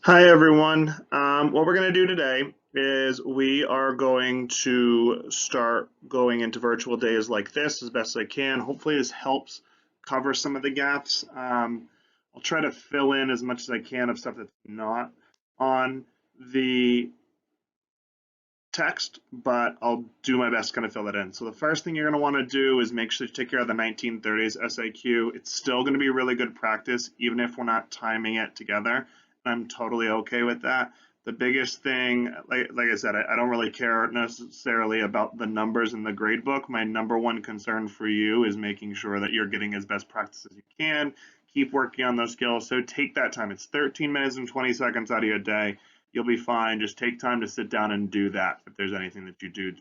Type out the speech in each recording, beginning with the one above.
Hi everyone. What we're going to do today is we are going to start going into virtual days like this as best as I can. Hopefully this helps cover some of the gaps. I'll try to fill in as much as I can of stuff that's not on the text, but I'll do my best to kind of fill that in. So the first thing you're going to want to do is make sure to take care of the 1930s SIQ. It's still going to be really good practice, even if we're not timing it together. I'm totally okay with that. The biggest thing, like I said, I don't really care necessarily about the numbers in the grade book. My number one concern for you is making sure that you're getting as best practice as you can. Keep working on those skills. So take that time. It's 13 minutes and 20 seconds out of your day. You'll be fine. Just take time to sit down and do that if there's anything that you do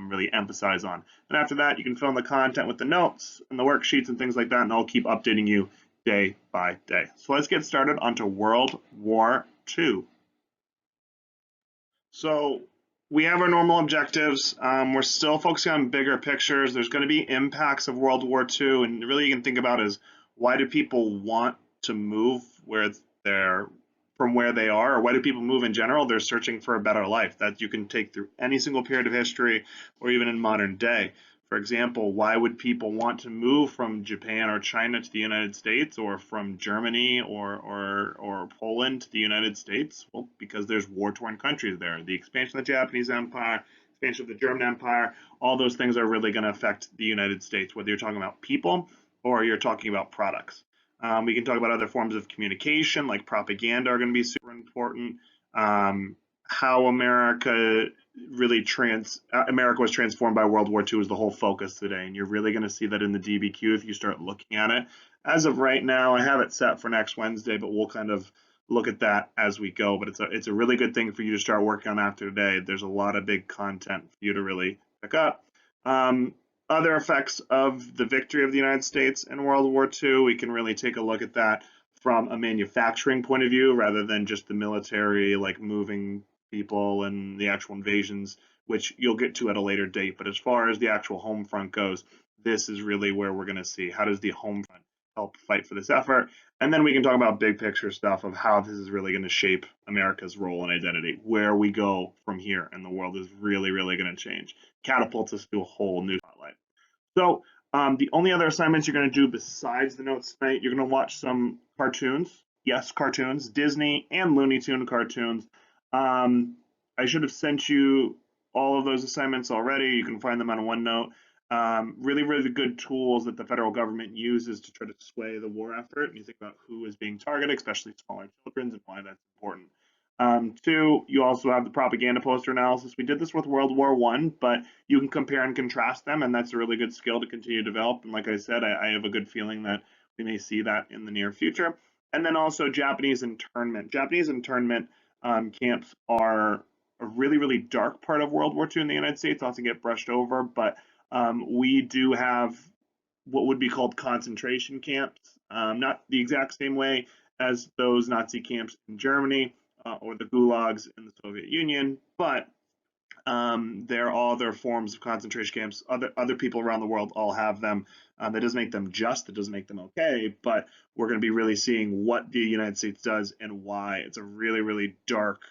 really emphasize on. And after that, you can fill in the content with the notes and the worksheets and things like that, and I'll keep updating you day by day. So let's get started onto World War II. So we have our normal objectives. We're still focusing on bigger pictures. There's going to be impacts of World War II, and really you can think about is why do people want to move where they're from where they are, or why do people move in general? They're searching for a better life that you can take through any single period of history or even in modern day. For example, why would people want to move from Japan or China to the United States, or from Germany or Poland to the United States? Well, because there's war-torn countries there. The expansion of the Japanese Empire, expansion of the German Empire, all those things are really going to affect the United States, whether you're talking about people or you're talking about products. We can talk about other forms of communication, like propaganda, are going to be super important. How America was transformed by World War II is the whole focus today, and you're really going to see that in the DBQ if you start looking at it. As of right now, I have it set for next Wednesday, but we'll kind of look at that as we go. But it's a really good thing for you to start working on after today. There's a lot of big content for you to really pick up. Other effects of the victory of the United States in World War II, we can really take a look at that from a manufacturing point of view rather than just the military, like moving people and the actual invasions, which you'll get to at a later date. But as far as the actual home front goes, this is really where we're going to see how does the home front help fight for this effort. And then we can talk about big picture stuff of how this is really going to shape America's role and identity. Where we go from here in the world is really, really going to change. Catapults us to a whole new spotlight. So the only other assignments you're going to do besides the notes tonight, you're going to watch some cartoons. Yes, cartoons, Disney and Looney Tune cartoons. I should have sent you all of those assignments already. You can find them on OneNote. Really, really good tools that the federal government uses to try to sway the war effort. And you think about who is being targeted, especially smaller children, and why that's important. Two, you also have the propaganda poster analysis. We did this with World War I, but you can compare and contrast them, and that's a really good skill to continue to develop. And like I said, I have a good feeling that we may see that in the near future. And then also Japanese internment. Japanese internment camps are a really, really dark part of World War II in the United States, often get brushed over, but we do have what would be called concentration camps, not the exact same way as those Nazi camps in Germany or the gulags in the Soviet Union, but they're all their forms of concentration camps. Other people around the world all have them. That doesn't make them just. It doesn't make them okay. But we're going to be really seeing what the United States does and why. It's a really, really dark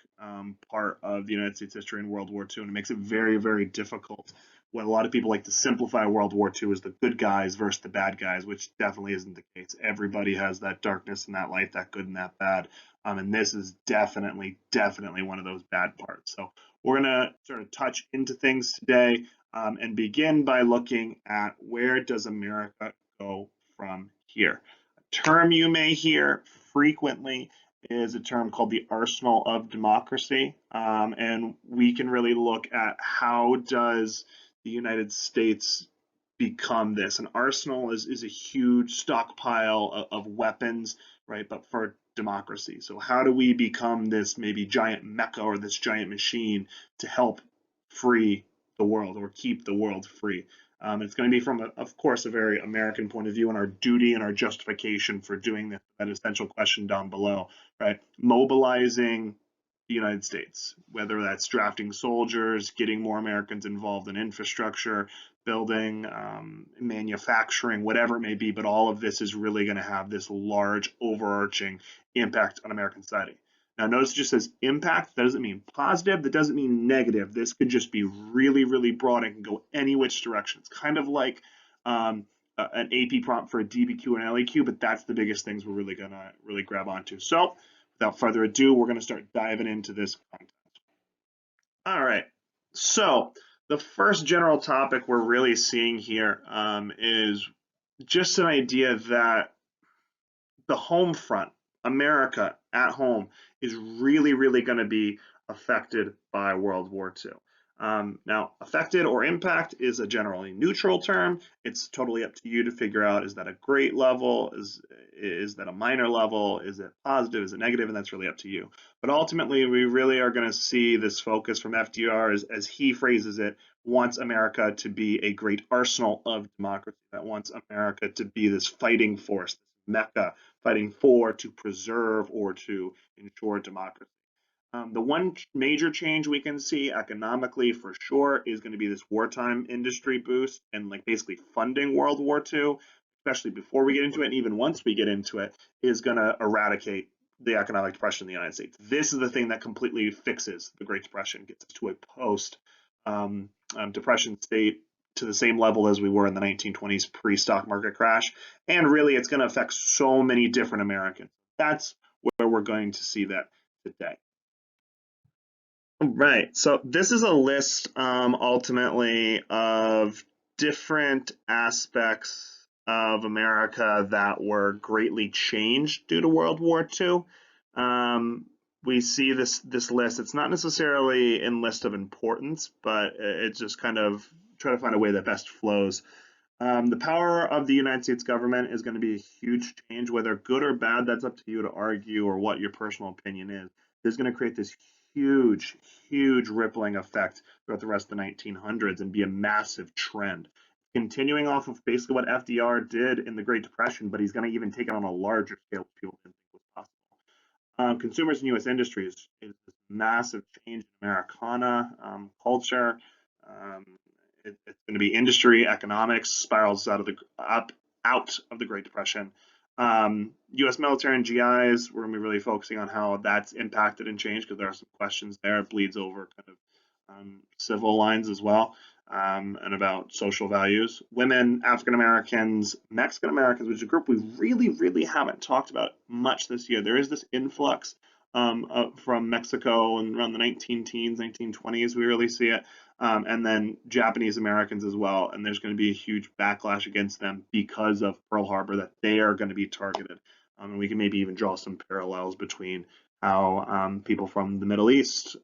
part of the United States history in World War II, and it makes it very, very difficult. When a lot of people like to simplify World War II as the good guys versus the bad guys, which definitely isn't the case. Everybody has that darkness and that light, that good and that bad. And this is definitely, definitely one of those bad parts. So we're going to sort of touch into things today and begin by looking at where does America go from here. A term you may hear frequently is a term called the arsenal of democracy. And we can really look at how does the United States become this. An arsenal is a huge stockpile of weapons, right? But for democracy. So how do we become this maybe giant mecha or this giant machine to help free the world or keep the world free? It's going to be from, of course, a very American point of view and our duty and our justification for doing this, that essential question down below, right? Mobilizing the United States, whether that's drafting soldiers, getting more Americans involved in infrastructure, building, manufacturing, whatever it may be. But all of this is really going to have this large overarching impact on American society. Now notice it just says impact. That doesn't mean positive. That doesn't mean negative. This could just be really, really broad and can go any which direction. It's kind of like an AP prompt for a DBQ and LEQ, but that's the biggest things we're really gonna really grab onto. So without further ado, we're gonna start diving into this content. All right. So the first general topic we're really seeing here is just an idea that the home front, America at home, is really, really going to be affected by World War II. Now, affected or impact is a generally neutral term. It's totally up to you to figure out, is that a great level? Is that a minor level? Is it positive? Is it negative? And that's really up to you. But ultimately, we really are going to see this focus from FDR as he phrases it, wants America to be a great arsenal of democracy, that wants America to be this fighting force, this mecca, fighting for, to preserve, or to ensure democracy. The one major change we can see economically for sure is going to be this wartime industry boost and like basically funding World War II, especially before we get into it, and even once we get into it, is going to eradicate the economic depression in the United States. This is the thing that completely fixes the Great Depression, gets us to a post depression state to the same level as we were in the 1920s pre-stock market crash. And really, it's going to affect so many different Americans. That's where we're going to see that today. Right. So this is a list ultimately of different aspects of America that were greatly changed due to World War II. We see this list. It's not necessarily in list of importance, but it's just kind of try to find a way that best flows. The power of the United States government is going to be a huge change, whether good or bad. That's up to you to argue or what your personal opinion is. There's going to create this huge, huge rippling effect throughout the rest of the 1900s and be a massive trend. Continuing off of basically what FDR did in the Great Depression, but he's going to even take it on a larger scale people didn't think was possible. Consumers and U.S. industries is this massive change in Americana culture. It's going to be industry, economics, spirals out of the Great Depression. U.S. military and GIs, we're going to be really focusing on how that's impacted and changed because there are some questions there. It bleeds over kind of civil lines as well, and about social values. Women, African Americans, Mexican Americans, which is a group we really, really haven't talked about much this year. There is this influx from Mexico and around the 19-teens, 1920s, we really see it. And then Japanese Americans as well. And there's going to be a huge backlash against them because of Pearl Harbor, that they are going to be targeted. And we can maybe even draw some parallels between how people from the Middle East,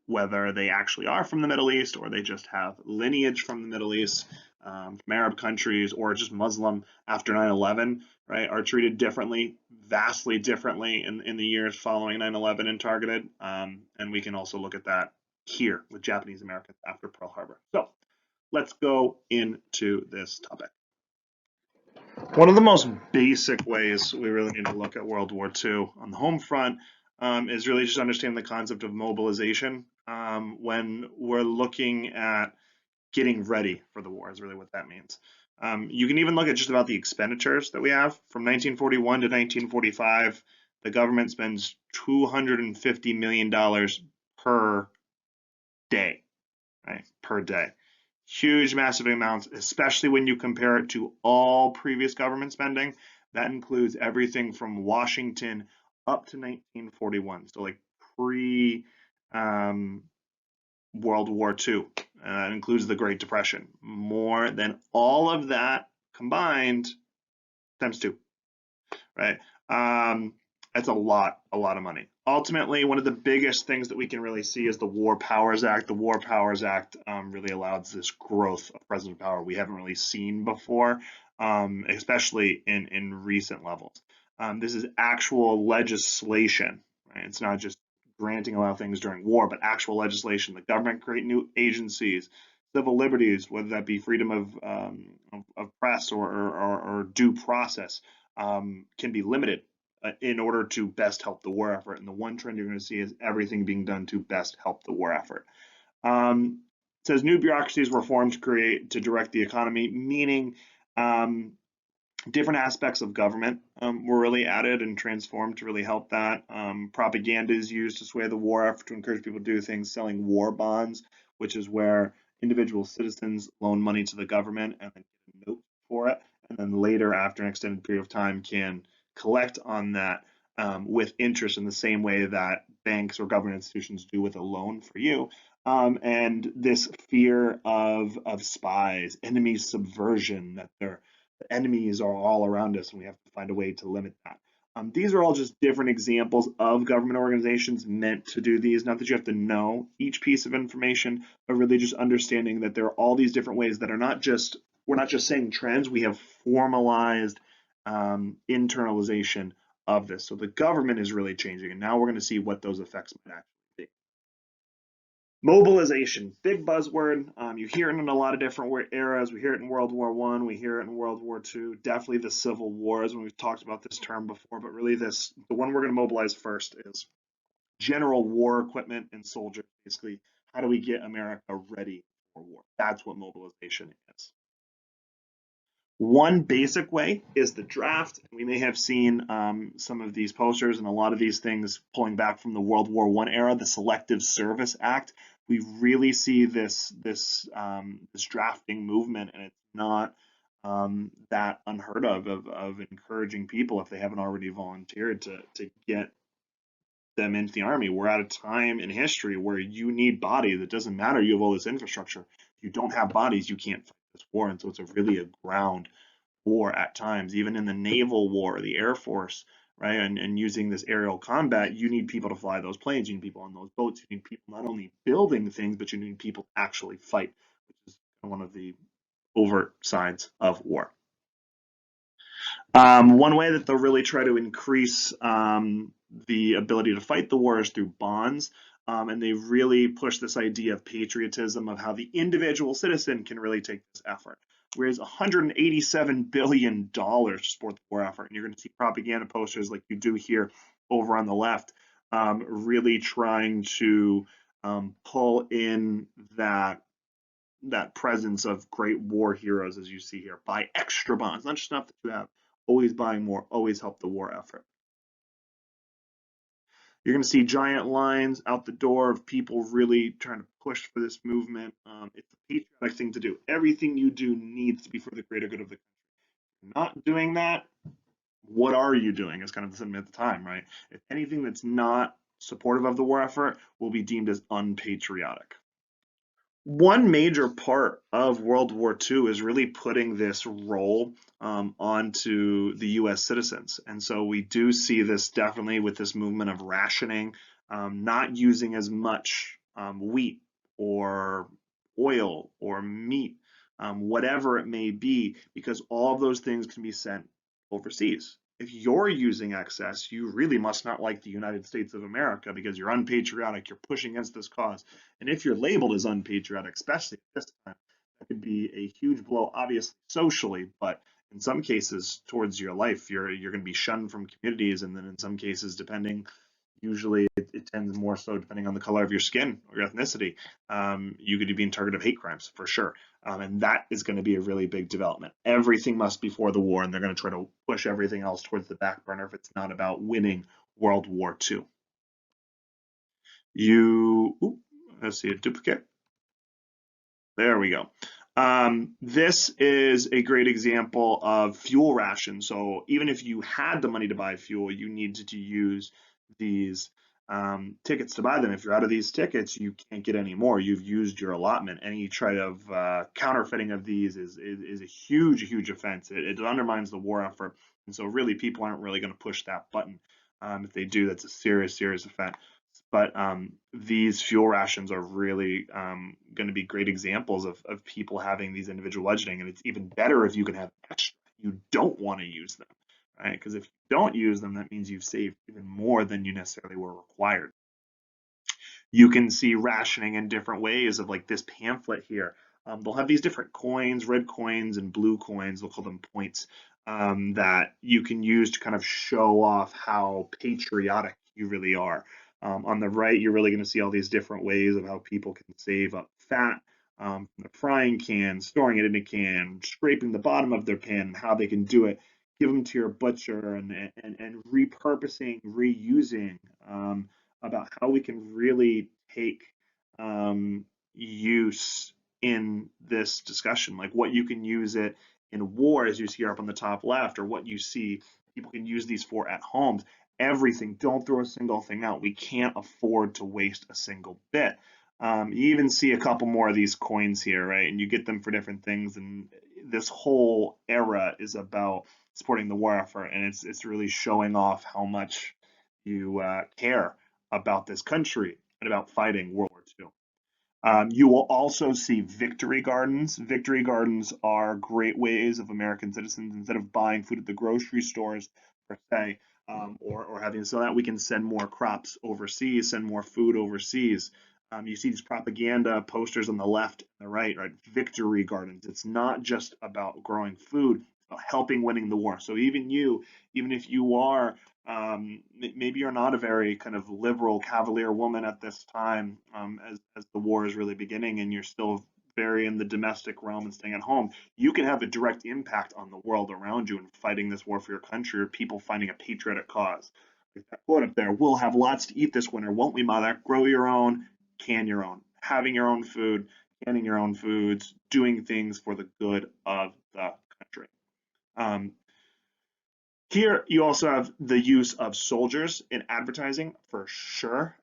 whether they actually are from the Middle East or they just have lineage from the Middle East, from Arab countries, or just Muslim after 9/11, right, are treated differently, vastly differently in the years following 9/11 and targeted. And we can also look at that here with Japanese Americans after Pearl Harbor. So let's go into this topic. One of the most basic ways we really need to look at World War II on the home front is really just understand the concept of mobilization when we're looking at getting ready for the war is really what that means. You can even look at just about the expenditures that we have from 1941 to 1945. The government spends $250 million per day, right? Per day. Huge, massive amounts, especially when you compare it to all previous government spending. That includes everything from Washington up to 1941. So like pre World War II. It includes the Great Depression. More than all of that combined times two, right? That's a lot of money. Ultimately, one of the biggest things that we can really see is the War Powers Act. The War Powers Act really allows this growth of president power we haven't really seen before, especially in recent levels. This is actual legislation, right? It's not just granting a lot of things during war, but actual legislation. The government create new agencies, civil liberties, whether that be freedom of press or due process, can be limited in order to best help the war effort. And the one trend you're going to see is everything being done to best help the war effort. It says new bureaucracies were formed to direct the economy, meaning Different aspects of government were really added and transformed to really help that. Propaganda is used to sway the war effort to encourage people to do things, selling war bonds, which is where individual citizens loan money to the government and then get a note for it, and then later, after an extended period of time, can collect on that with interest in the same way that banks or government institutions do with a loan for you. And this fear of spies, enemy subversion, that they're the enemies are all around us and we have to find a way to limit that. These are all just different examples of government organizations meant to do these. Not that you have to know each piece of information, but really just understanding that there are all these different ways that are not just, we're not just saying trends, we have formalized internalization of this. So the government is really changing, and now we're going to see what those effects might actually be. Mobilization, big buzzword. You hear it in a lot of different eras. We hear it in World War I, we hear it in World War II, definitely the Civil Wars when we've talked about this term before, but really the one we're going to mobilize first is general war equipment and soldiers. Basically, how do we get America ready for war? That's what mobilization is. One basic way is the draft. We may have seen some of these posters and a lot of these things pulling back from the World War I era, the Selective Service Act. We really see this drafting movement, and it's not that unheard of encouraging people, if they haven't already volunteered, to get them into the army. We're at a time in history where you need bodies. It doesn't matter you have all this infrastructure. If you don't have bodies, you can't fight this war. And so it's really a ground war at times. Even in the naval war, the Air Force, right, and using this aerial combat, you need people to fly those planes. You need people on those boats. You need people not only building things, but you need people to actually fight, which is one of the overt sides of war. One way that they'll really try to increase the ability to fight the war is through bonds. And they really push this idea of patriotism, of how the individual citizen can really take this effort. Whereas $187 billion to support the war effort. And you're going to see propaganda posters like you do here over on the left, really trying to pull in that presence of great war heroes, as you see here. Buy extra bonds, not just enough that you have. Always buying more, always help the war effort. You're going to see giant lines out the door of people really trying to push for this movement. It's a patriotic thing to do. Everything you do needs to be for the greater good of the country. Not doing that, what are you doing? Is kind of the sentiment at the time, right? If anything that's not supportive of the war effort will be deemed as unpatriotic. One major part of World War II is really putting this role onto the US citizens. And so we do see this definitely with this movement of rationing, not using as much wheat or oil or meat, whatever it may be, because all of those things can be sent overseas. If you're using excess, you really must not like the United States of America because you're unpatriotic, you're pushing against this cause. And if you're labeled as unpatriotic, especially at this time, that could be a huge blow, obviously socially, but in some cases towards your life, you're going to be shunned from communities, and then in some cases, depending, usually it tends more so depending on the color of your skin or your ethnicity, you could be being target of hate crimes for sure. And that is going to be a really big development. Everything must be for the war, and they're going to try to push everything else towards the back burner if it's not about winning World War II. Let's see, a duplicate. There we go. This is a great example of fuel ration. So even if you had the money to buy fuel, you needed to use these tickets to buy them. If you're out of these tickets, you can't get any more. You've used your allotment. Any try of counterfeiting of these is a huge offense. It undermines the war effort. And so really people aren't really going to push that button. If they do, that's a serious offense. But these fuel rations are really going to be great examples of people having these individual budgeting. And it's even better if you can have extra. You don't want to use them, right? Because if you don't use them, that means you've saved even more than you necessarily were required. You can see rationing in different ways of like this pamphlet here. They'll have these different coins, red coins and blue coins, they'll call them points, that you can use to kind of show off how patriotic you really are. On the right, you're really going to see all these different ways of how people can save up fat. the frying can, storing it in a can, scraping the bottom of their pan, how they can do it, give them to your butcher, and repurposing, reusing, about how we can really take use in this discussion, like what you can use it in war, as you see here up on the top left, or what you see people can use these for at home. Everything. Don't throw a single thing out. We can't afford to waste a single bit. You even see a couple more of these coins here, right? And you get them for different things. And this whole era is about supporting the war effort, and it's really showing off how much you care about this country and about fighting World War II. You will also see victory gardens. Victory gardens are great ways of American citizens, instead of buying food at the grocery stores per se, or having so that we can send more crops overseas, send more food overseas. You see these propaganda posters on the left and the right, right? Victory gardens. It's not just about growing food, it's about helping winning the war. So even you, even if you are maybe you're not a very kind of liberal cavalier woman at this time, as the war is really beginning, and you're still very in the domestic realm and staying at home, you can have a direct impact on the world around you in fighting this war for your country, or people finding a patriotic cause. Like that quote up there, we'll have lots to eat this winter, won't we, mother? Grow your own, can your own. Having your own food, canning your own foods, doing things for the good of the country. Um, Here, you also have the use of soldiers in advertising for sure.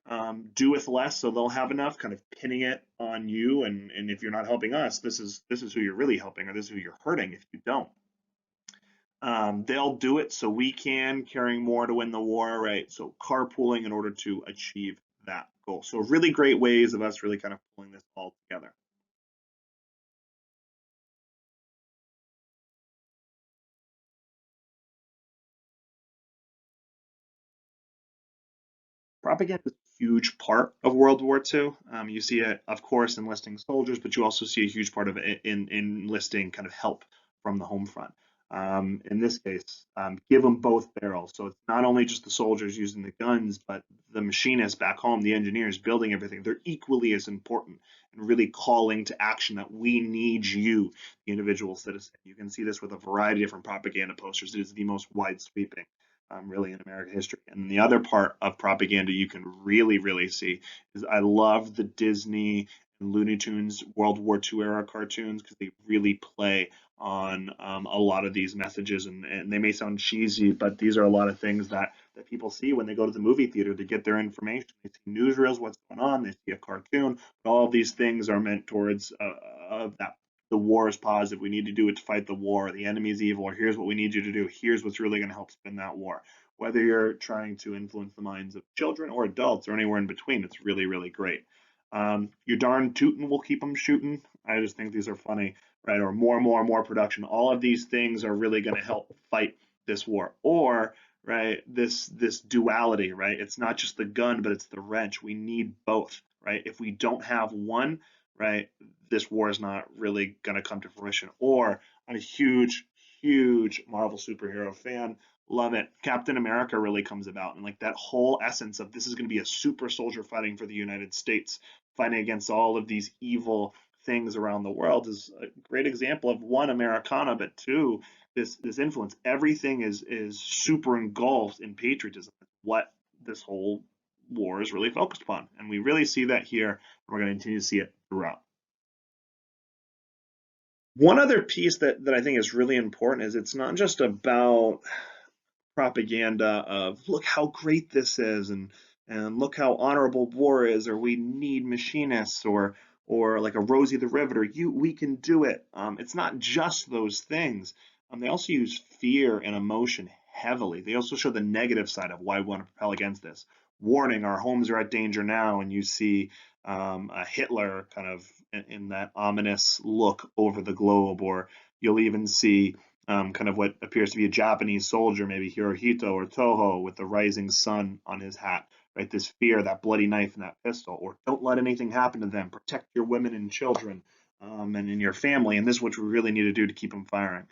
Do with less, so they'll have enough. Kind of pinning it on you, and if you're not helping us, this is who you're really helping, or this is who you're hurting if you don't. They'll do it so we can, carrying more to win the war, right? So carpooling in order to achieve that goal. So really great ways of us really kind of pulling this all together. Propaganda is a huge part of World War II. You see it, of course, enlisting soldiers, but you also see a huge part of it in enlisting kind of help from the home front. In this case, give them both barrels. So it's not only just the soldiers using the guns, but the machinists back home, the engineers building everything. They're equally as important, and really calling to action that we need you, the individual citizen. You can see this with a variety of different propaganda posters. It is the most wide sweeping, really, in American history. And the other part of propaganda you can really, really see is, I love the Disney and Looney Tunes World War II era cartoons, because they really play on a lot of these messages, and they may sound cheesy, but these are a lot of things that people see when they go to the movie theater to get their information. They see newsreels, what's going on, they see a cartoon. All of these things are meant towards that the war is positive. We need to do it to fight the war. The enemy is evil, or here's what we need you to do. Here's what's really going to help spin that war. Whether you're trying to influence the minds of children or adults or anywhere in between, it's really, really great. Your darn tootin' will keep them shooting. I just think these are funny, right? Or more production. All of these things are really going to help fight this war. Or, right, this duality, right? It's not just the gun, but it's the wrench. We need both, right? If we don't have one, right, this war is not really going to come to fruition. Or I'm a huge, huge Marvel superhero fan. Love it. Captain America really comes about, and like that whole essence of this is going to be a super soldier fighting for the United States, fighting against all of these evil things around the world, is a great example of, one, Americana, but two, this influence. Everything is super engulfed in patriotism. What this whole war is really focused upon, and we really see that here, and we're going to continue to see it throughout. One other piece that I think is really important is, it's not just about propaganda of look how great this is, and look how honorable war is, or we need machinists, or like a Rosie the Riveter, we can do it. It's not just those things. They also use fear and emotion heavily. They also show the negative side of why we want to propel against this. Warning, our homes are at danger now, and you see a Hitler kind of in that ominous look over the globe, or you'll even see kind of what appears to be a Japanese soldier, maybe Hirohito or Toho, with the rising sun on his hat, right? This fear, that bloody knife and that pistol, or don't let anything happen to them, protect your women and children, and in your family, and this is what we really need to do to keep them firing.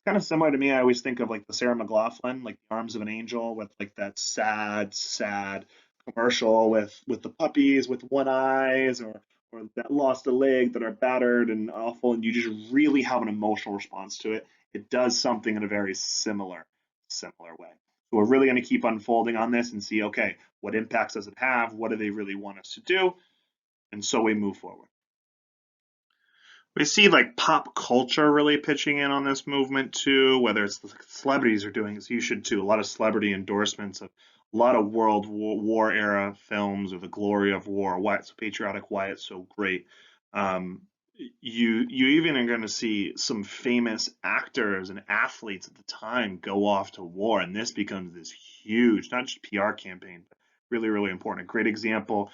Kind of similar to me, I always think of like the Sarah McLachlan, like the Arms of an Angel, with like that sad, sad commercial with the puppies with one eyes, or that lost a leg, that are battered and awful, and you just really have an emotional response to it, it does something in a very similar way. So we're really going to keep unfolding on this and see, okay, what impacts does it have? What do they really want us to do? And so we move forward. We see like pop culture really pitching in on this movement too, whether it's the celebrities are doing this, you should too. A lot of celebrity endorsements of a lot of World War era films, or the glory of war, why it's so patriotic, why it's so great. Um, you even are going to see some famous actors and athletes at the time go off to war, and this becomes this huge, not just PR campaign, but really important. A great example,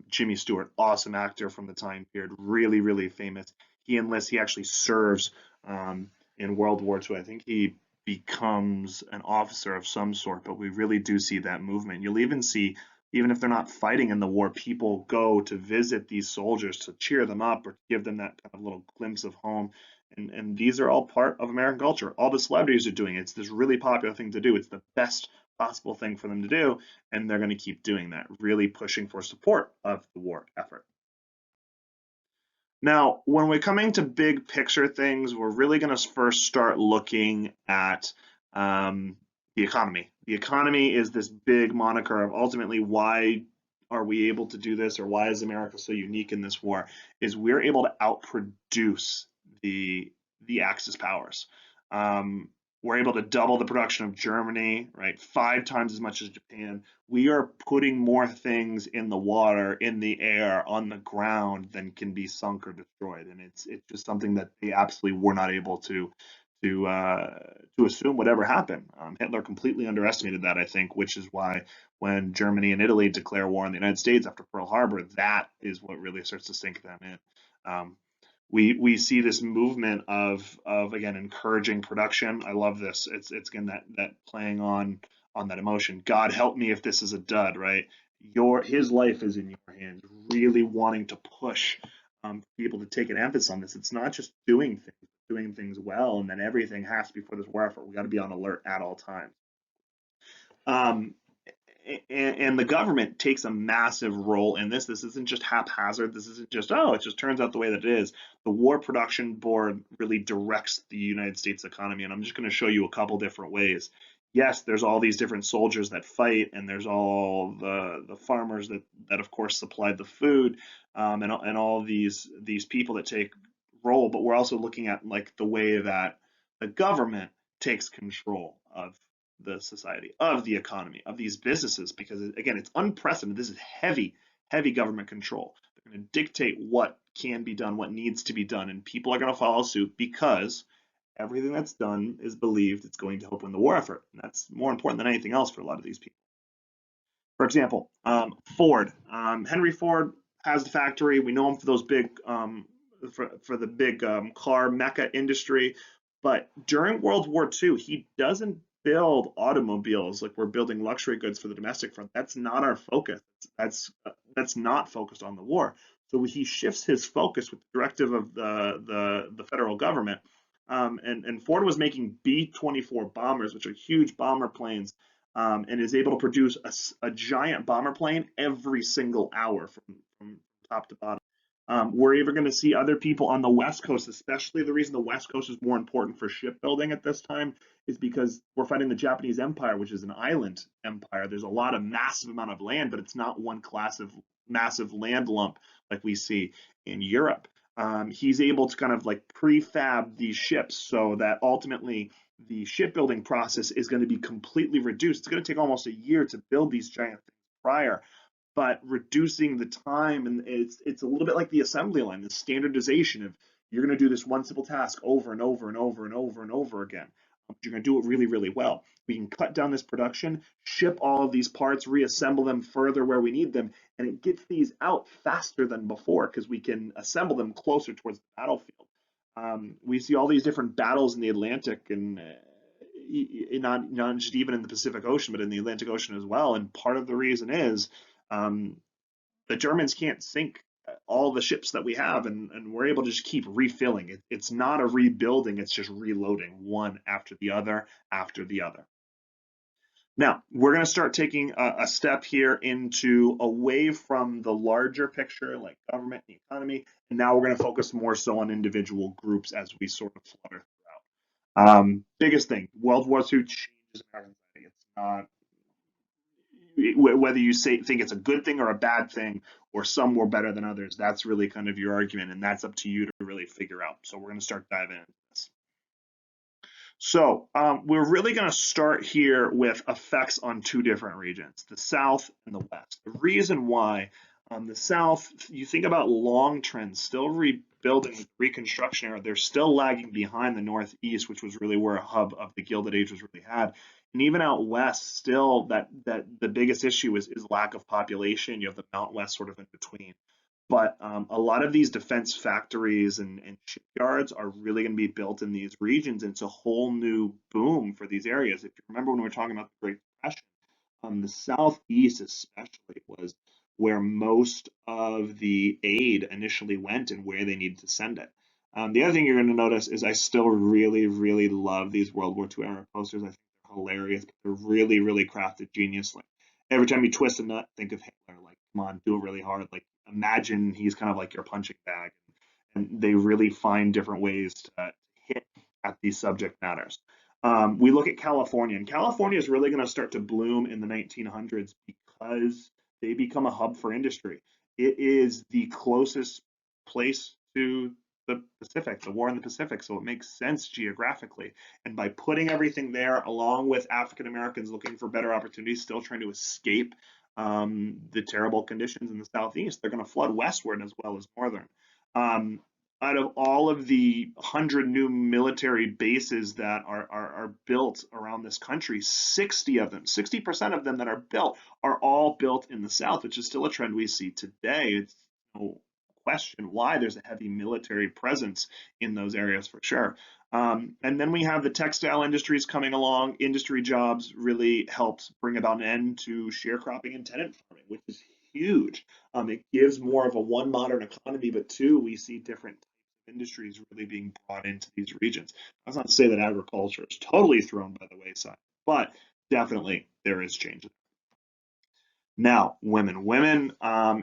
Jimmy Stewart, awesome actor from the time period, really famous. He enlists, he actually serves in World War II. I think he becomes an officer of some sort, but we really do see that movement. You'll even see, even if they're not fighting in the war, people go to visit these soldiers to cheer them up or to give them that kind of little glimpse of home. And these are all part of American culture. All the celebrities are doing it. It's this really popular thing to do. It's the best possible thing for them to do, and they're going to keep doing that, really pushing for support of the war effort. Now, when we're coming to big picture things, we're really going to first start looking at the economy. The economy is this big moniker of ultimately why are we able to do this, or why is America so unique in this war, is we're able to outproduce the Axis powers. We're able to double the production of Germany, right? 5 times as much as Japan. We are putting more things in the water, in the air, on the ground than can be sunk or destroyed, and it's just something that they absolutely were not able to assume would ever happen. Hitler completely underestimated that, I think, which is why when Germany and Italy declare war on the United States after Pearl Harbor, that is what really starts to sink them in. We see this movement of again encouraging production. I love this. It's again that playing on that emotion. God help me if this is a dud, right? His life is in your hands. Really wanting to push people to take an emphasis on this. It's not just doing things well, and then everything has to be for this war effort. We got to be on alert at all times. Um, and the government takes a massive role in this. This isn't just haphazard. This isn't just, oh, it just turns out the way that it is. The War Production Board really directs the United States economy, and I'm just going to show you a couple different ways. Yes, there's all these different soldiers that fight, and there's all the farmers that of course supplied the food, and all these people that take role. But we're also looking at like the way that the government takes control of the society, of the economy, of these businesses, because again, it's unprecedented. This is heavy government control. They're going to dictate what can be done, what needs to be done, and people are going to follow suit because everything that's done is believed it's going to help win the war effort. And that's more important than anything else for a lot of these people. For example, Ford. Henry Ford has the factory. We know him for those big, for the big car mecca industry. But during World War II, he doesn't build automobiles like we're building luxury goods for the domestic front. That's not our focus. That's not focused on the war. So he shifts his focus with the directive of the federal government. And Ford was making B-24 bombers, which are huge bomber planes, and is able to produce a giant bomber plane every single hour from top to bottom. We're even going to see other people on the West Coast, especially the reason the West Coast is more important for shipbuilding at this time is because we're fighting the Japanese Empire, which is an island empire. There's a lot of massive amount of land, but it's not one class of massive land lump like we see in Europe. He's able to kind of like prefab these ships so that ultimately the shipbuilding process is going to be completely reduced. It's going to take almost a year to build these giant things prior, but reducing the time, and it's a little bit like the assembly line, the standardization of you're going to do this one simple task over and over and over and over and over again. You're going to do it really well. We can cut down this production, ship all of these parts, reassemble them further where we need them, and it gets these out faster than before because we can assemble them closer towards the battlefield. We see all these different battles in the Atlantic, and not just even in the Pacific Ocean, but in the Atlantic Ocean as well. And part of the reason is the Germans can't sink all the ships that we have, and we're able to just keep refilling. It's not a rebuilding, it's just reloading one after the other after the other. Now, we're going to start taking a step here into away from the larger picture, like government and the economy, and now we're going to focus more so on individual groups as we sort of flutter throughout. Biggest thing, World War II changes American society. It's not whether you think it's a good thing or a bad thing, or some were better than others. That's really kind of your argument, and that's up to you to really figure out. So we're going to start diving into this. So we're really going to start here with effects on two different regions, the South and the West. The reason why the South, you think about long trends, still rebuilding, reconstruction era, they're still lagging behind the Northeast, which was really where a hub of the Gilded Age was really had. And even out west, still that the biggest issue is lack of population. You have the Mount West sort of in between. But a lot of these defense factories and shipyards are really going to be built in these regions, and it's a whole new boom for these areas. If you remember when we were talking about the Great Depression, the Southeast especially was where most of the aid initially went and where they needed to send it. The other thing you're going to notice is I still really, really love these World War II era posters. I think they're hilarious. They're really, really crafted genius. Like every time you twist a nut, think of Hitler. Like, come on, do it really hard. Like, imagine he's kind of like your punching bag. And they really find different ways to hit at these subject matters. We look at California, and California is really going to start to bloom in the 1900s because they become a hub for industry. It is the closest place to the Pacific, the war in the Pacific, so it makes sense geographically. And by putting everything there, along with African Americans looking for better opportunities, still trying to escape the terrible conditions in the Southeast, they're going to flood westward as well as northern. Um, Out of all of the 100 new military bases that are built around this country, 60 of them, 60% of them that are built are all built in the South, which is still a trend we see today. It's no question why there's a heavy military presence in those areas for sure. And then we have the textile industries coming along. Industry jobs really helps bring about an end to sharecropping and tenant farming, which is huge. It gives more of a one modern economy, but two, we see different industries really being brought into these regions. That's not to say that agriculture is totally thrown by the wayside, but definitely there is change. Now, women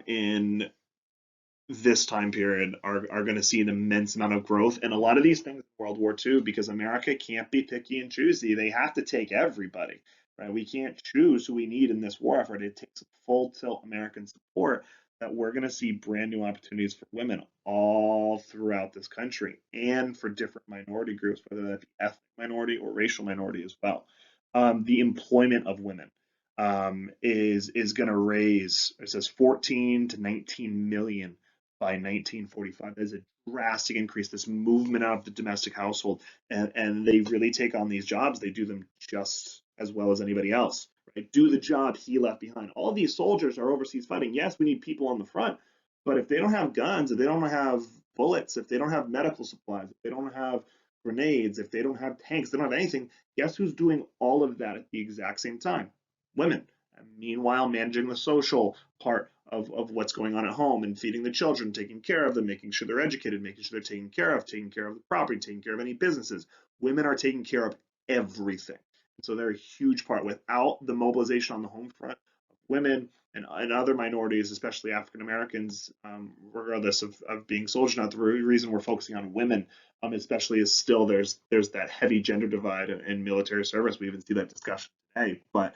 in this time period are going to see an immense amount of growth. And a lot of these things in World War II, because America can't be picky and choosy, they have to take everybody, right? We can't choose who we need in this war effort. It takes full tilt American support that we're going to see brand new opportunities for women all throughout this country and for different minority groups, whether that be ethnic minority or racial minority as well. The employment of women is going to raise, it says 14 to 19 million by 1945. There's a drastic increase, this movement out of the domestic household, and they really take on these jobs. They do them just as well as anybody else, right? Do the job he left behind. All these soldiers are overseas fighting. Yes, we need people on the front, but if they don't have guns, if they don't have bullets, if they don't have medical supplies, if they don't have grenades, if they don't have tanks, they don't have anything, guess who's doing all of that at the exact same time? Women. And meanwhile, managing the social part of what's going on at home and feeding the children, taking care of them, making sure they're educated, making sure they're taking care of the property, taking care of any businesses. Women are taking care of everything. So they're a huge part. Without the mobilization on the home front of women and other minorities, especially African Americans, regardless of being soldiers, not the reason we're focusing on women, especially is still there's that heavy gender divide in military service. We even see that discussion today, but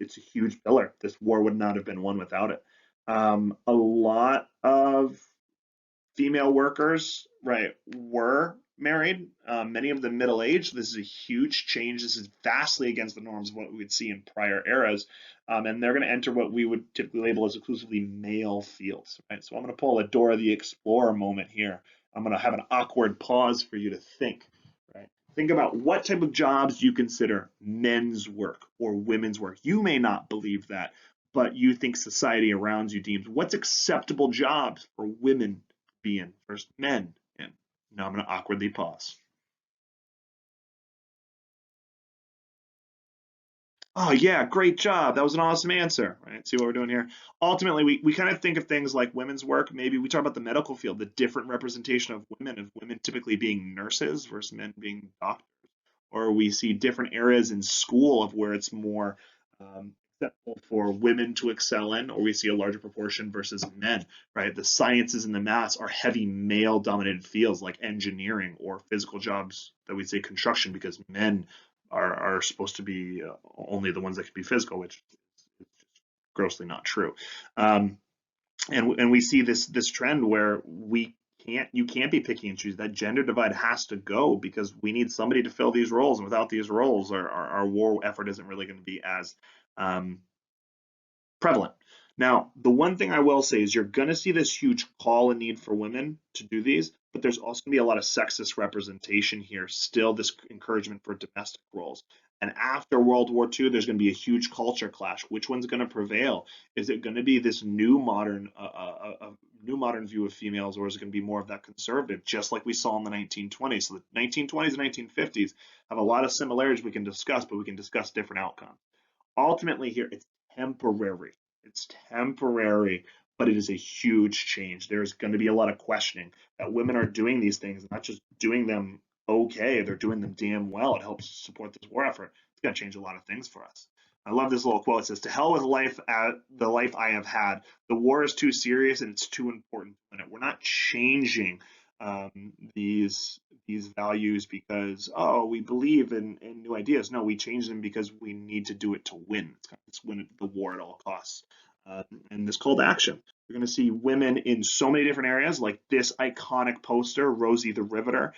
it's a huge pillar. This war would not have been won without it. A lot of female workers, right, were married, many of them middle aged. This is a huge change. This is vastly against the norms of what we would see in prior eras. And they're going to enter what we would typically label as exclusively male fields, right? So I'm going to pull a Dora the Explorer moment here. I'm going to have an awkward pause for you to think, right? Think about what type of jobs you consider men's work or women's work. You may not believe that, but you think society around you deems what's acceptable jobs for women be in versus men in. Now I'm going to awkwardly pause. Oh yeah, great job. That was an awesome answer. Right? See what we're doing here? Ultimately, we kind of think of things like women's work. Maybe we talk about the medical field, the different representation of women typically being nurses versus men being doctors. Or we see different areas in school of where it's more acceptable for women to excel in, or we see a larger proportion versus men, right? The sciences and the maths are heavy male dominated fields like engineering or physical jobs that we say construction, because men are supposed to be only the ones that can be physical, which is grossly not true. Um, and we see this trend where you can't be picky and choose. That gender divide has to go, because we need somebody to fill these roles, and without these roles, our war effort isn't really going to be as um, prevalent. Now, the one thing I will say is you're going to see this huge call and need for women to do these, but there's also going to be a lot of sexist representation here, still this encouragement for domestic roles. And after World War II, there's going to be a huge culture clash. Which one's going to prevail? Is it going to be this new modern view of females, or is it going to be more of that conservative, just like we saw in the 1920s? So the 1920s and 1950s have a lot of similarities we can discuss, but we can discuss different outcomes. Ultimately here, it's temporary. It's temporary, but it is a huge change. There's going to be a lot of questioning that women are doing these things, not just doing them okay, they're doing them damn well. It helps support this war effort. It's going to change a lot of things for us. I love this little quote. It says, "To hell with life, the life I have had. The war is too serious and it's too important to win it." We're not changing these values because, oh, we believe in new ideas. No, we change them because we need to do it to win. It's win the war at all costs. And this call to action. You're going to see women in so many different areas, like this iconic poster, Rosie the Riveter.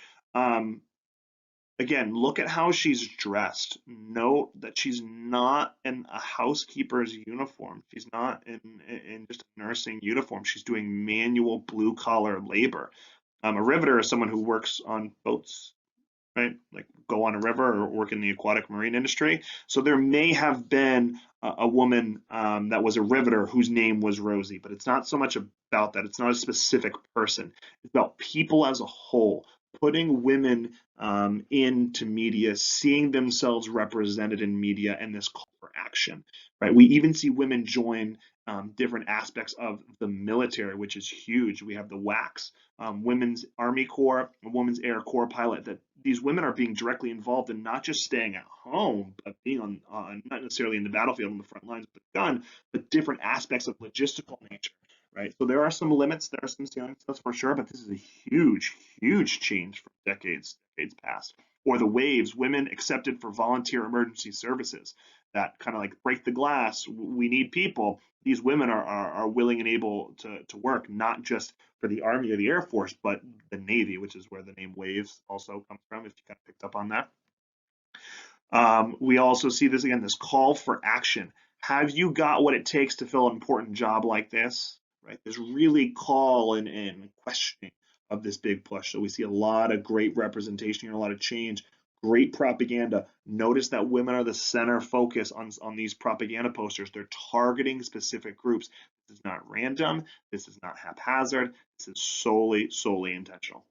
Again, look at how she's dressed. Note that she's not in a housekeeper's uniform. She's not in just a nursing uniform. She's doing manual blue collar labor. A riveter is someone who works on boats, right? Like go on a river or work in the aquatic marine industry. So there may have been a woman that was a riveter whose name was Rosie, but it's not so much about that. It's not a specific person. It's about people as a whole, putting women into media, seeing themselves represented in media, and this call for action, right? We even see women join different aspects of the military, which is huge. We have the WACs, Women's Army Corps, Women's Air Corps pilot, that these women are being directly involved in not just staying at home, but being on not necessarily in the battlefield on the front lines with the gun, but different aspects of logistical nature, right? So there are some limits, there are some ceilings, that's for sure, but this is a huge, huge change from decades past. Or the waves, women accepted for volunteer emergency services, that kind of like break the glass, we need people. These women are willing and able to work, not just for the Army or the Air Force, but the Navy, which is where the name WAVES also comes from, if you kind of picked up on that. We also see this again, this call for action. Have you got what it takes to fill an important job like this? Right? There's really call and questioning of this big push. So we see a lot of great representation here, a lot of change, great propaganda. Notice that women are the center focus on these propaganda posters. They're targeting specific groups. This is not random. This is not haphazard. This is solely intentional.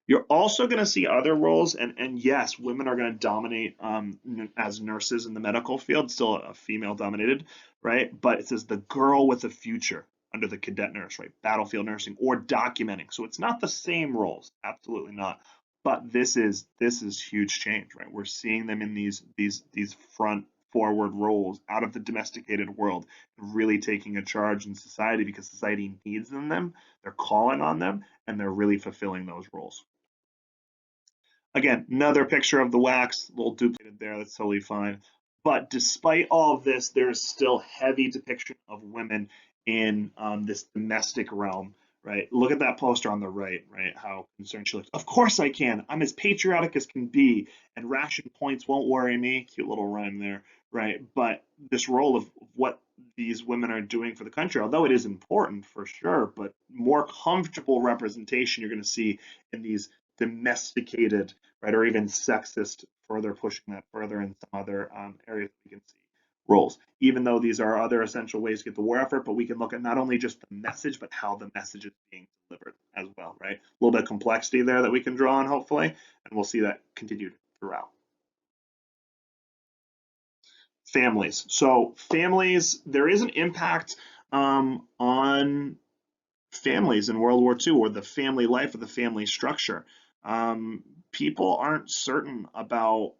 You're also going to see other roles, and yes, women are going to dominate as nurses in the medical field, still a female dominated, right? But it says the girl with a future under the cadet nurse, right? Battlefield nursing or documenting. So it's not the same roles, absolutely not. But this is huge change, right? We're seeing them in these front forward roles out of the domesticated world, really taking a charge in society because society needs them. They're calling on them, and they're really fulfilling those roles. Again, another picture of the wax, a little duplicated there, that's totally fine. But despite all of this, there's still heavy depiction of women in this domestic realm, right? Look at that poster on the right, right? How concerned she looks. Of course I can. I'm as patriotic as can be, and ration points won't worry me. Cute little rhyme there, right? But this role of what these women are doing for the country, although it is important for sure, but more comfortable representation you're going to see in these domesticated, right, or even sexist, further pushing that further in some other areas we can see roles. Even though these are other essential ways to get the war effort, but we can look at not only just the message, but how the message is being delivered as well, right? A little bit of complexity there that we can draw on, hopefully, and we'll see that continued throughout. Families. So families, there is an impact on families in World War II, or the family life, or the family structure. People aren't certain about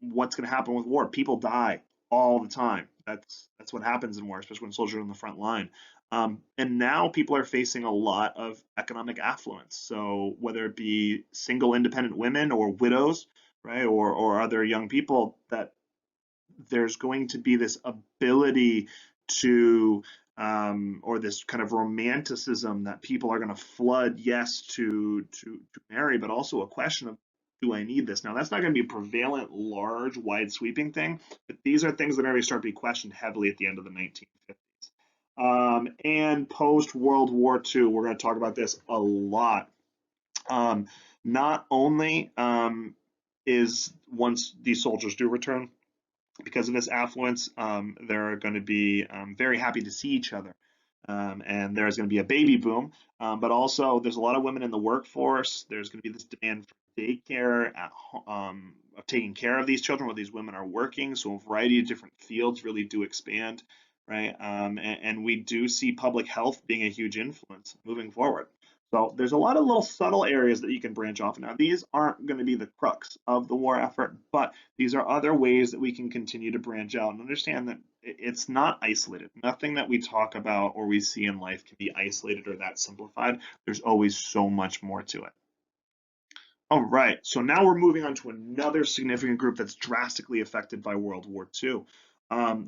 what's going to happen with war. People die all the time. That's what happens in war, especially when soldiers are on the front line. And now people are facing a lot of economic affluence. So whether it be single independent women or widows, right, or other young people, that there's going to be this ability to or this kind of romanticism that people are going to flood, yes, to marry, but also a question of, do I need this? Now, that's not going to be a prevalent, large, wide sweeping thing, but these are things that are going to start to be questioned heavily at the end of the 1950s. And post World War II, we're going to talk about this a lot. Not only is once these soldiers do return, because of this affluence, they're going to be very happy to see each other. And there's going to be a baby boom, but also there's a lot of women in the workforce. There's going to be this demand for daycare of taking care of these children while these women are working. So a variety of different fields really do expand, right? And we do see public health being a huge influence moving forward. So there's a lot of little subtle areas that you can branch off. Now, these aren't going to be the crux of the war effort, but these are other ways that we can continue to branch out and understand that it's not isolated. Nothing that we talk about or we see in life can be isolated or that simplified. There's always so much more to it. All right, so now we're moving on to another significant group that's drastically affected by World War II.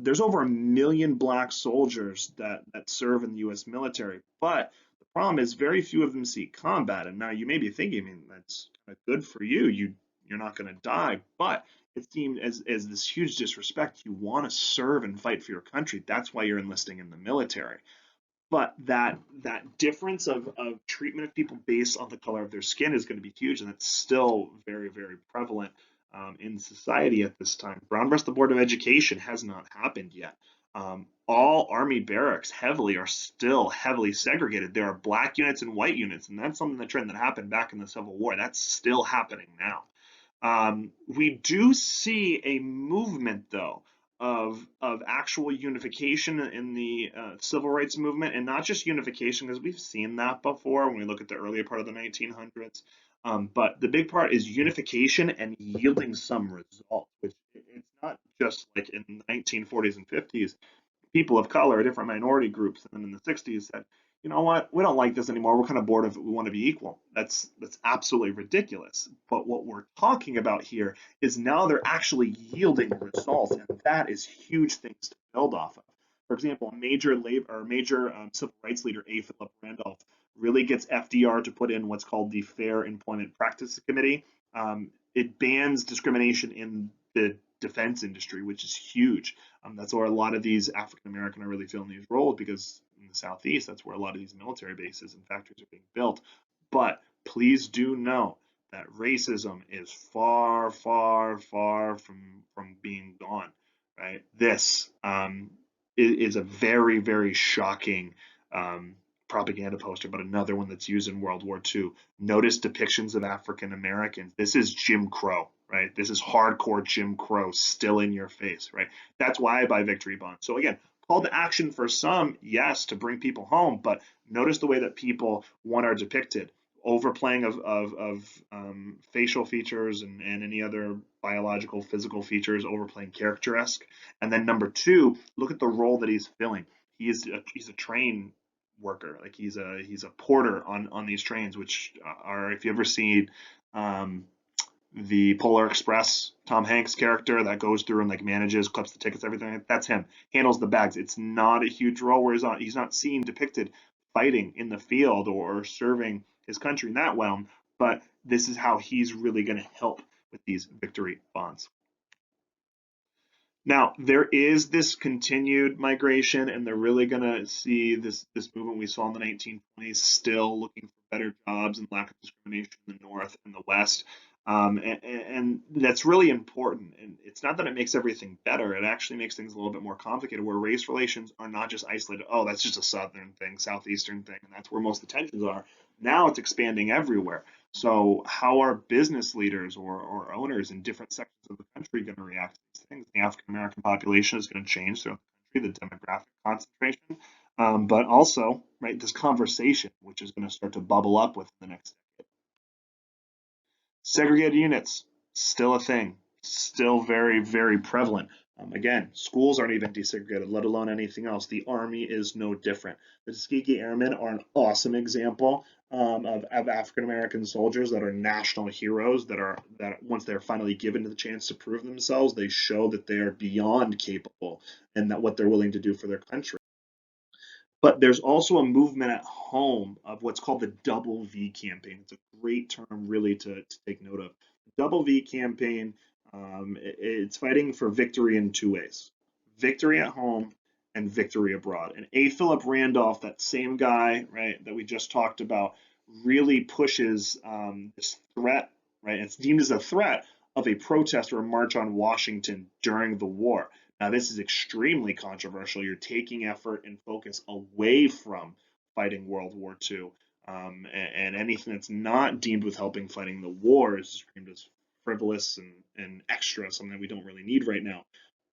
There's over 1 million black soldiers that serve in the U.S. military, but the problem is very few of them see combat. And now you may be thinking, I mean, that's good for you. You're not going to die, but it's seen as this huge disrespect. You want to serve and fight for your country. That's why you're enlisting in the military. But that difference of treatment of people based on the color of their skin is going to be huge, and it's still very, very prevalent in society at this time. Brown versus the Board of Education has not happened yet. All Army barracks are still heavily segregated. There are black units and white units, and that's something, the trend that happened back in the Civil War. That's still happening now. We do see a movement, though, of actual unification in the civil rights movement, and not just unification, because we've seen that before when we look at the earlier part of the 1900s. But the big part is unification and yielding some results, which it's not just like in the 1940s and 50s. People of color, different minority groups, and then in the 60s said, you know what, we don't like this anymore. We're kind of bored of it. We want to be equal. That's absolutely ridiculous. But what we're talking about here is now they're actually yielding results, and that is huge things to build off of. For example, a major civil rights leader, A. Philip Randolph, really gets FDR to put in what's called the Fair Employment Practices Committee. It bans discrimination in the defense industry, which is huge. That's where a lot of these African American are really filling these roles, because in the Southeast, that's where a lot of these military bases and factories are being built. But please do know that racism is far, far, far from being gone. Right? This is a very, very shocking propaganda poster, but another one that's used in World War II. Notice depictions of African Americans. This is Jim Crow, right? This is hardcore Jim Crow still in your face, right? That's why I buy victory bonds. So again, call to action for some, yes, to bring people home, but notice the way that people, one, are depicted. Overplaying of facial features and any other biological, physical features, overplaying character-esque. And then number two, look at the role that he's filling. He's a train worker, like he's a porter on these trains, which are, if you ever seen the Polar Express, Tom Hanks character that goes through and like manages, clips the tickets, everything, that's him. Handles the bags. It's not a huge role where he's not seen depicted fighting in the field or serving his country in that well, but this is how he's really going to help with these victory bonds. Now, there is this continued migration, and they're really going to see this movement we saw in the 1920s, still looking for better jobs and lack of discrimination in the North and the West. And that's really important. And it's not that it makes everything better. It actually makes things a little bit more complicated, where race relations are not just isolated. Oh, that's just a Southern thing, Southeastern thing, and that's where most of the tensions are. Now it's expanding everywhere. So how are business leaders or owners in different sections of the country going to react to these things? The African American population is going to change throughout the country, the demographic concentration, but also, right, this conversation, which is going to start to bubble up within the next decade. Segregated units, still a thing, still very, very prevalent. Again, schools aren't even desegregated, let alone anything else. The Army is no different. The Tuskegee Airmen are an awesome example of African American soldiers that are national heroes. That once they're finally given the chance to prove themselves, they show that they are beyond capable and that what they're willing to do for their country. But there's also a movement at home of what's called the Double V campaign. It's a great term, really, to take note of. The Double V campaign, it's fighting for victory in two ways: victory at home and victory abroad. And A. Philip Randolph, that same guy, right, that we just talked about, really pushes this threat, right? It's deemed as a threat of a protest or a march on Washington during the war. Now, this is extremely controversial. You're taking effort and focus away from fighting World War II. And anything that's not deemed with helping fighting the war is deemed as frivolous and extra, something that we don't really need right now.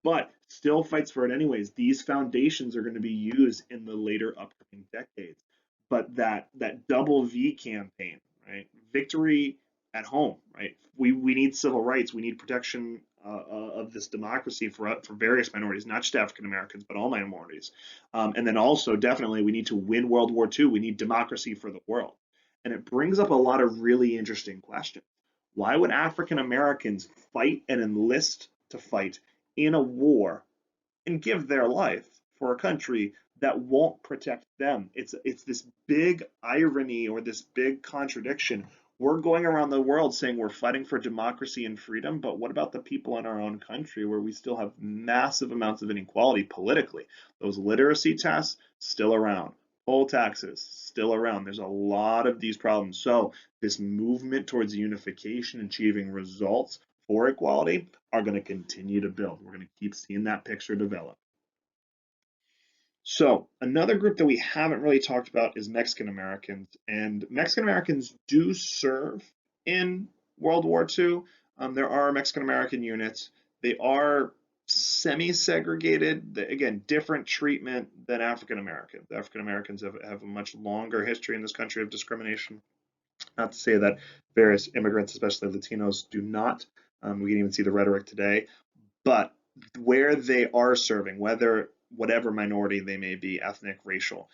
But still fights for it anyways. These foundations are going to be used in the later upcoming decades. But that double V campaign, right? Victory at home, right? We need civil rights. We need protection of this democracy for various minorities, not just African Americans, but all minorities. And then also, definitely, we need to win World War II. We need democracy for the world. And it brings up a lot of really interesting questions. Why would African Americans fight and enlist to fight in a war and give their life for a country that won't protect them? It's this big irony or this big contradiction. We're going around the world saying we're fighting for democracy and freedom, but what about the people in our own country where we still have massive amounts of inequality politically? Those literacy tests still around. Poll taxes still around. There's a lot of these problems. So this movement towards unification, achieving results for equality, are going to continue to build. We're going to keep seeing that picture develop. So another group that we haven't really talked about is Mexican Americans, and Mexican Americans do serve in World War II. There are Mexican American units. They are semi-segregated. Again, different treatment than African Americans. African Americans have a much longer history in this country of discrimination. Not to say that various immigrants, especially Latinos, do not. We can even see the rhetoric today. But where they are serving, whatever minority they may be, ethnic, racial,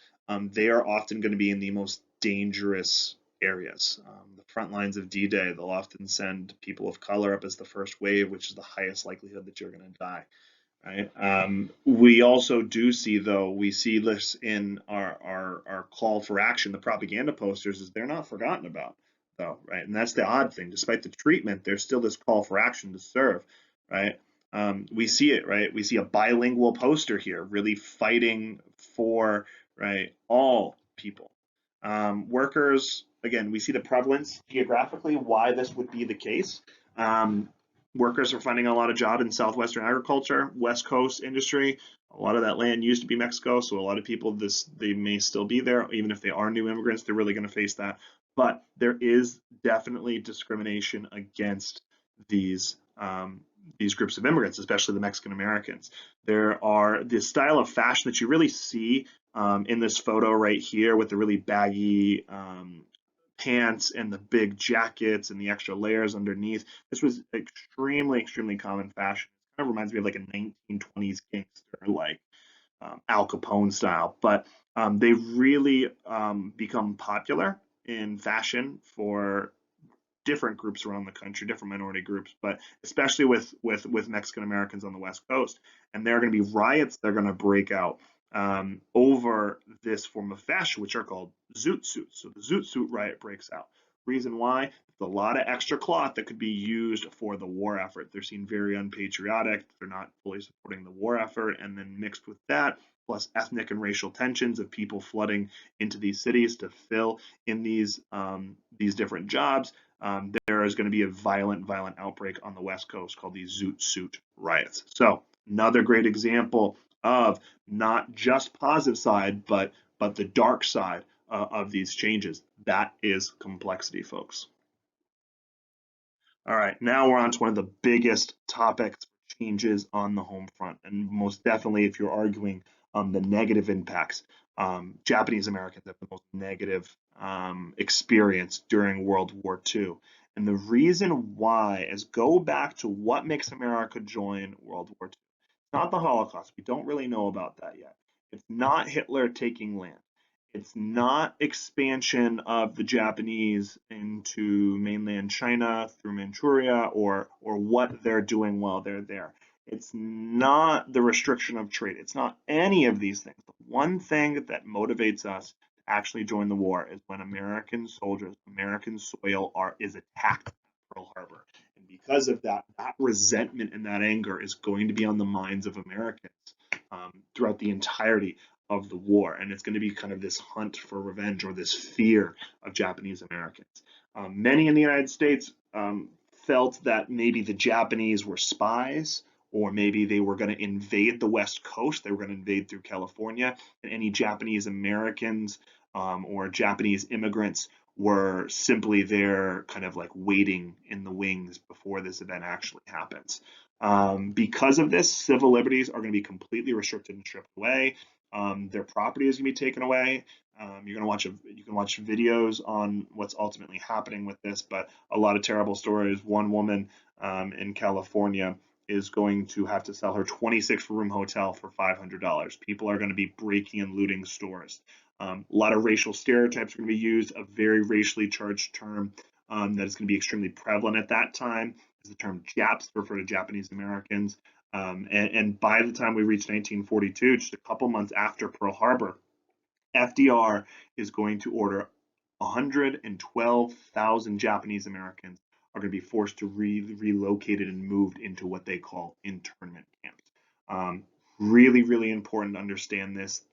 they are often going to be in the most dangerous areas. The front lines of D-Day, they'll often send people of color up as the first wave, which is the highest likelihood that you're going to die. Right. We also do see, though, we see this in our call for action, the propaganda posters, is they're not forgotten about, though, right? And that's the odd thing. Despite the treatment, there's still this call for action to serve, right? We see it, right? We see a bilingual poster here, really fighting for, right, all people. Workers, again, we see the prevalence geographically, why this would be the case. Workers are finding a lot of job in southwestern agriculture, west coast industry. A lot of that land used to be Mexico, so a lot of people they may still be there, even if they are new immigrants. They're really going to face that. But there is definitely discrimination against these groups of immigrants, especially the Mexican Americans. There are the style of fashion that you really see in this photo right here with the really baggy pants and the big jackets and the extra layers underneath. This was extremely common fashion. It kind of reminds me of like a 1920s gangster, like Al Capone style. But they've really become popular in fashion for different groups around the country, different minority groups, but especially with Mexican Americans on the West Coast. And there are going to be riots that are going to break out over this form of fashion, which are called zoot suits. So the zoot suit riot breaks out. Reason why? There's a lot of extra cloth that could be used for the war effort. They're seen very unpatriotic. They're not fully supporting the war effort. And then mixed with that, plus ethnic and racial tensions of people flooding into these cities to fill in these different jobs, there is going to be a violent outbreak on the West Coast called the Zoot Suit riots. So another great example of not just positive side, but the dark side of these changes. That is complexity, folks. All right, now we're on to one of the biggest topics, changes on the home front, and most definitely, if you're arguing the negative impacts, Japanese Americans have the most negative experience during World War II. And the reason why is go back to what makes America join World War II. not the Holocaust. We don't really know about that yet. It's not Hitler taking land. It's not expansion of the Japanese into mainland China through Manchuria or what they're doing while they're there. It's not the restriction of trade. It's not any of these things. The one thing that motivates us to actually join the war is when American soldiers, American soil is attacked at Pearl Harbor. And because of that, that resentment and that anger is going to be on the minds of Americans throughout the entirety of the war. And it's going to be kind of this hunt for revenge or this fear of Japanese Americans. Many in the United States felt that maybe the Japanese were spies, or maybe they were going to invade the West Coast. They were going to invade through California, and any Japanese Americans or Japanese immigrants were simply there kind of like waiting in the wings before this event actually happens. Because of this, civil liberties are going to be completely restricted and stripped away. Their property is going to be taken away. You can watch videos on what's ultimately happening with this, but a lot of terrible stories. One woman in California is going to have to sell her 26-room hotel for $500. People are going to be breaking and looting stores. A lot of racial stereotypes are going to be used. A very racially charged term that is going to be extremely prevalent at that time is the term Japs to refer to Japanese Americans. And by the time we reach 1942, just a couple months after Pearl Harbor, FDR is going to order 112,000 Japanese Americans are going to be forced to relocated and moved into what they call internment camps. Really, really important to understand this.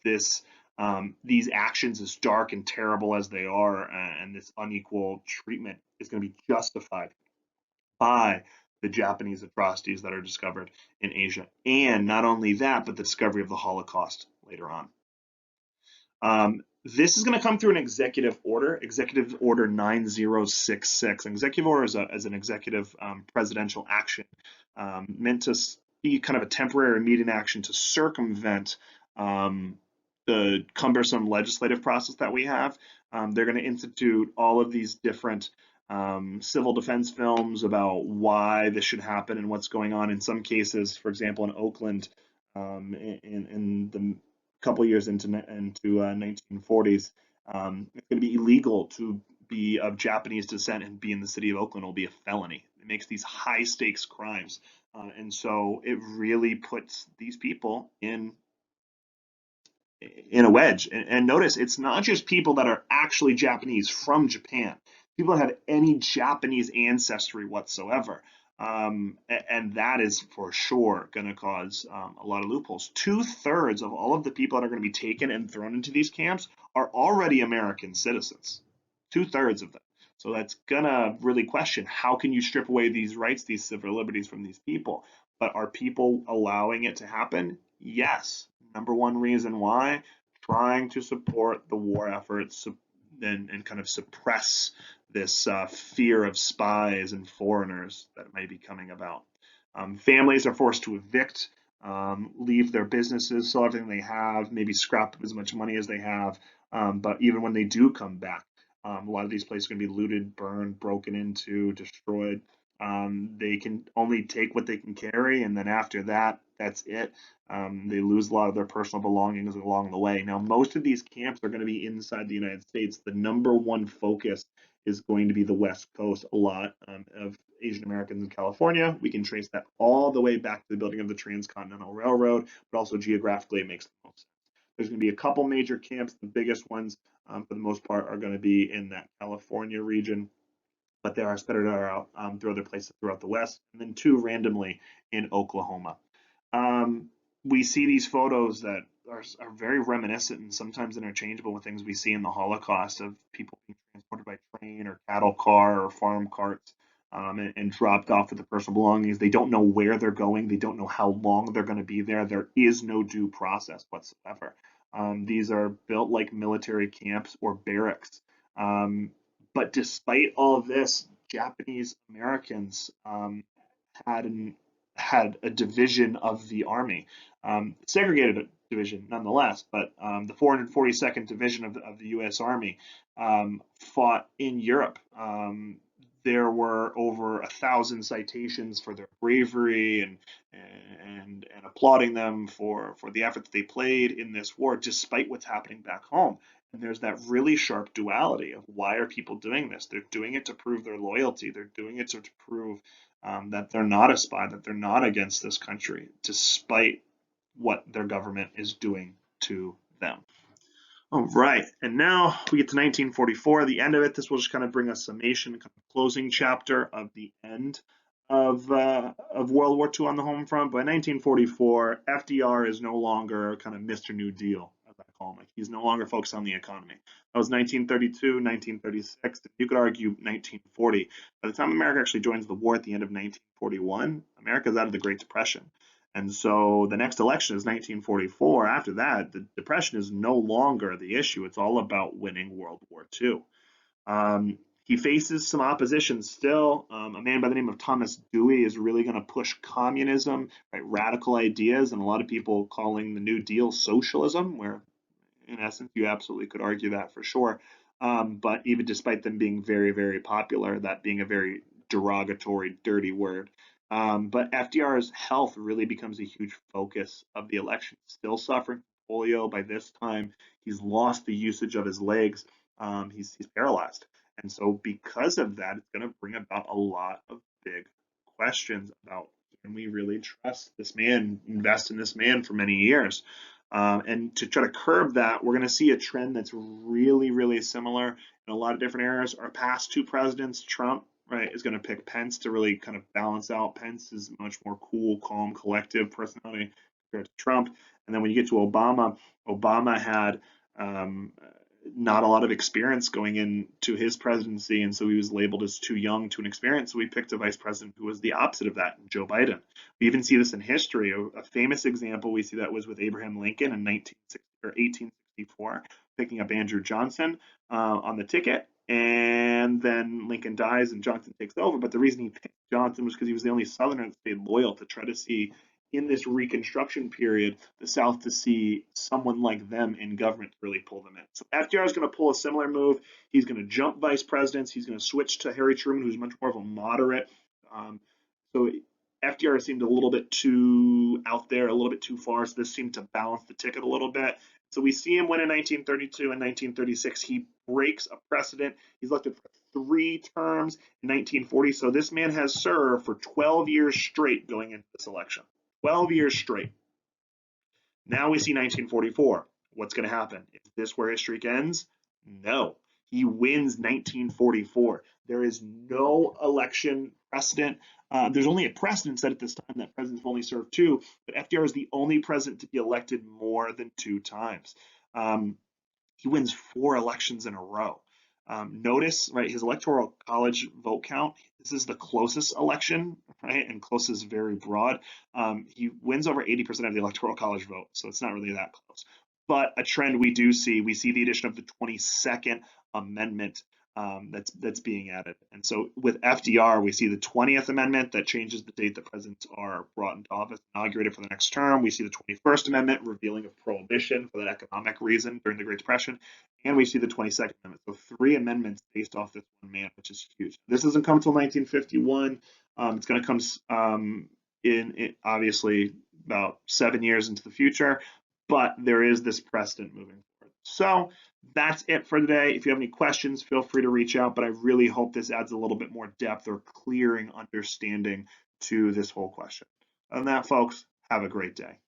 These actions, as dark and terrible as they are, and this unequal treatment is going to be justified by the Japanese atrocities that are discovered in Asia. And not only that, but the discovery of the Holocaust later on. This is going to come through an executive order, Executive Order 9066. An executive order is an executive presidential action meant to be kind of a temporary immediate action to circumvent the cumbersome legislative process that we have. They're going to institute all of these different civil defense films about why this should happen and what's going on. In some cases, for example, in Oakland, in the couple years into 1940s, it's going to be illegal to be of Japanese descent and be in the city of Oakland. Will be a felony. It makes these high stakes crimes, and so it really puts these people in a wedge. And notice, it's not just people that are actually Japanese from Japan, people that have any Japanese ancestry whatsoever. And that is for sure going to cause a lot of loopholes. 2/3 of all of the people that are going to be taken and thrown into these camps are already American citizens. 2/3 of them. So that's going to really question, how can you strip away these rights, these civil liberties from these people? But are people allowing it to happen? Yes. Number one reason why: trying to support the war efforts and kind of suppress this fear of spies and foreigners that may be coming about. Families are forced to evict, leave their businesses, sell everything they have, maybe scrap up as much money as they have. But even when they do come back, a lot of these places are going to be looted, burned, broken into, destroyed. They can only take what they can carry, and then after that, that's it. They lose a lot of their personal belongings along the way. Now, most of these camps are going to be inside the United States. The number one focus is going to be the West Coast. A lot of Asian Americans in California. We can trace that all the way back to the building of the Transcontinental Railroad, but also geographically it makes the most sense. There's going to be a couple major camps. The biggest ones, for the most part, are going to be in that California region, but there are scattered out through other places throughout the West, and then 2 randomly in Oklahoma. We see these photos that are very reminiscent and sometimes interchangeable with things we see in the Holocaust, of people being transported by train or cattle car or farm carts and dropped off with their personal belongings. They don't know where they're going. They don't know how long they're going to be there. There is no due process whatsoever. These are built like military camps or barracks. But despite all of this, Japanese Americans had a division of the army, segregated division nonetheless, but the 442nd Division of the U.S. Army fought in Europe. there were over 1,000 citations for their bravery and applauding them for the effort that they played in this war, despite what's happening back home. And there's that really sharp duality of why are people doing this? They're doing it to prove their loyalty. They're doing it to prove that they're not a spy, that they're not against this country, despite what their government is doing to them. All right, and now we get to 1944, the end of it. This will just kind of bring a summation, kind of closing chapter of the end of World War II on the home front. By 1944, FDR is no longer kind of Mr. New Deal, as I call him. Like, he's no longer focused on the economy. That was 1932, 1936. You could argue 1940. By the time America actually joins the war at the end of 1941, America's out of the Great Depression. And so the next election is 1944. After that, the Depression is no longer the issue. It's all about winning World War II. He faces some opposition still. A man by the name of Thomas Dewey is really going to push communism, right, radical ideas, and a lot of people calling the New Deal socialism, where in essence you absolutely could argue that for sure. But even despite them being very, very popular, that being a very derogatory, dirty word. But FDR's health really becomes a huge focus of the election. Still suffering from polio by this time. He's lost the usage of his legs. He's paralyzed. And so because of that, it's going to bring about a lot of big questions about, can we really trust this man, invest in this man for many years? And to try to curb that, we're going to see a trend that's really, really similar in a lot of different areas. Our past two presidents, Trump, right, is going to pick Pence to really kind of balance out. Pence is much more cool, calm, collective personality compared to Trump. And then when you get to Obama, Obama had not a lot of experience going into his presidency, and so he was labeled as too young, too inexperienced. So we picked a vice president who was the opposite of that, Joe Biden. We even see this in history. A famous example we see that was with Abraham Lincoln in 1864, picking up Andrew Johnson on the ticket. And then Lincoln dies and Johnson takes over. But the reason he picked Johnson was because he was the only Southerner that stayed loyal, to try to see in this Reconstruction period, the South, to see someone like them in government to really pull them in. So FDR is going to pull a similar move. He's going to jump vice presidents. He's going to switch to Harry Truman, who's much more of a moderate. So FDR seemed a little bit too out there, a little bit too far. So this seemed to balance the ticket a little bit. So we see him win in 1932 and 1936. He breaks a precedent. He's elected for 3 terms in 1940. So this man has served for 12 years straight going into this election. 12 years straight. Now we see 1944. What's going to happen? Is this where his streak ends? No. He wins 1944. There is no election precedent. There's only a precedent set at this time that presidents have only served 2, but FDR is the only president to be elected more than 2 times. He wins 4 elections in a row. Notice, right, his electoral college vote count, this is the closest election, right, and close is very broad. He wins over 80% of the electoral college vote, so it's not really that close. But a trend we do see, we see the addition of the 22nd Amendment that's being added. And so with FDR, we see the 20th Amendment that changes the date that presidents are brought into office, inaugurated for the next term. We see the 21st Amendment revealing of prohibition for that economic reason during the Great Depression. And we see the 22nd Amendment. So 3 amendments based off this one man, which is huge. This doesn't come until 1951. It's going to come in obviously about 7 years into the future, but there is this precedent moving forward. So that's it for today. If you have any questions, feel free to reach out, but I really hope this adds a little bit more depth or clearing understanding to this whole question. Other than that, folks, have a great day.